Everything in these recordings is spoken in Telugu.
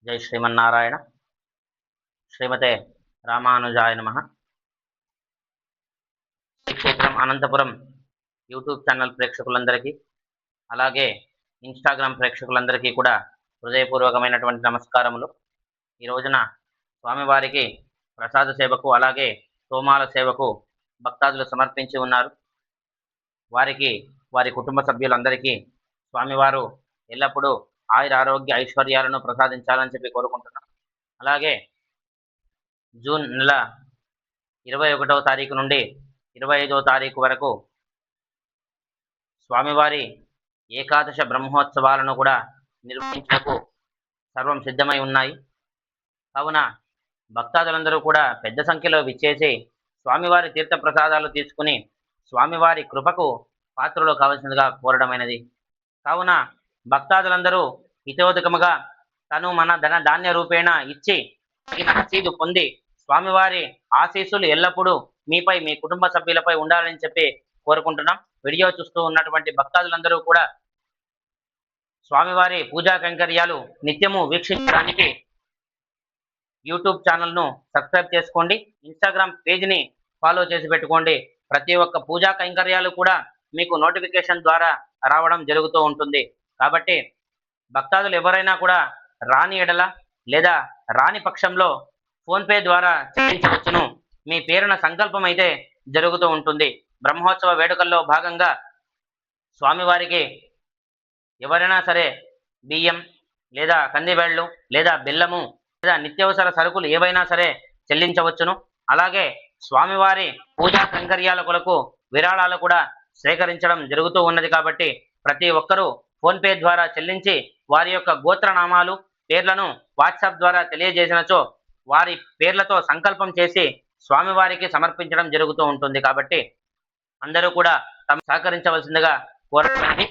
జై శ్రీమన్నారాయణ. శ్రీమతే రామానుజాయ నమః. శ్రీక్షేత్రం అనంతపురం యూట్యూబ్ ఛానల్ ప్రేక్షకులందరికీ, అలాగే ఇన్స్టాగ్రామ్ ప్రేక్షకులందరికీ కూడా హృదయపూర్వకమైనటువంటి నమస్కారములు. ఈ రోజున స్వామివారికి ప్రసాద సేవకు, అలాగే సోమాల సేవకు భక్తాదులు సమర్పించి ఉన్నారు. వారికి, వారి కుటుంబ సభ్యులందరికీ స్వామివారు ఎల్లప్పుడూ ఆయుర ఆరోగ్య ఐశ్వర్యాలను ప్రసాదించాలని చెప్పి కోరుకుంటున్నాం. అలాగే జూన్ నెల 21వ తారీఖు నుండి 25వ తారీఖు వరకు స్వామివారి ఏకాదశ బ్రహ్మోత్సవాలను కూడా నిర్వహించడానికి సర్వం సిద్ధమై ఉన్నాయి. కావున భక్తాదులందరూ కూడా పెద్ద సంఖ్యలో విచ్చేసి స్వామివారి తీర్థ ప్రసాదాలు తీసుకుని స్వామివారి కృపకు పాత్రలు కావలసిందిగా కోరడమైనది. కావున భక్తాదులందరూ హితోదకముగా తను మన ధన ధాన్య రూపేణ ఇచ్చి తగిన రసీదు పొంది స్వామివారి ఆశీస్సులు ఎల్లప్పుడూ మీపై, మీ కుటుంబ సభ్యులపై ఉండాలని చెప్పి కోరుకుంటున్నాం. వీడియో చూస్తూ ఉన్నటువంటి భక్తాదులందరూ కూడా స్వామివారి పూజా కైంకర్యాలు నిత్యము వీక్షించడానికి యూట్యూబ్ ఛానల్ను సబ్స్క్రైబ్ చేసుకోండి, ఇన్స్టాగ్రామ్ పేజ్ని ఫాలో చేసి పెట్టుకోండి. ప్రతి ఒక్క పూజా కైంకర్యాలు కూడా మీకు నోటిఫికేషన్ ద్వారా రావడం జరుగుతూ ఉంటుంది. కాబట్టి భక్తాదులు ఎవరైనా కూడా రాని ఎడల లేదా రాని పక్షంలో ఫోన్పే ద్వారా చెల్లించవచ్చును. మీ పేరున సంకల్పం అయితే జరుగుతూ ఉంటుంది. బ్రహ్మోత్సవ వేడుకల్లో భాగంగా స్వామివారికి ఎవరైనా సరే బియ్యం లేదా కందిబేళ్లు లేదా బెల్లము లేదా నిత్యావసర సరుకులు ఏవైనా సరే చెల్లించవచ్చును. అలాగే స్వామివారి పూజా కైంకర్యాల కొరకు విరాళాలు కూడా సేకరించడం జరుగుతూ ఉన్నది. కాబట్టి ప్రతి ఒక్కరూ ఫోన్పే ద్వారా చెల్లించి వారి యొక్క గోత్రనామాలు, పేర్లను వాట్సాప్ ద్వారా తెలియజేసినచో వారి పేర్లతో సంకల్పం చేసి స్వామివారికి సమర్పించడం జరుగుతూ ఉంటుంది. కాబట్టి అందరూ కూడా తమ సహకరించవలసిందిగా కోరడానికి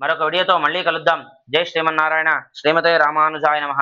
మరొక వీడియోతో మళ్ళీ కలుద్దాం. జై శ్రీమన్నారాయణ. శ్రీమతే రామానుజాయ నమః.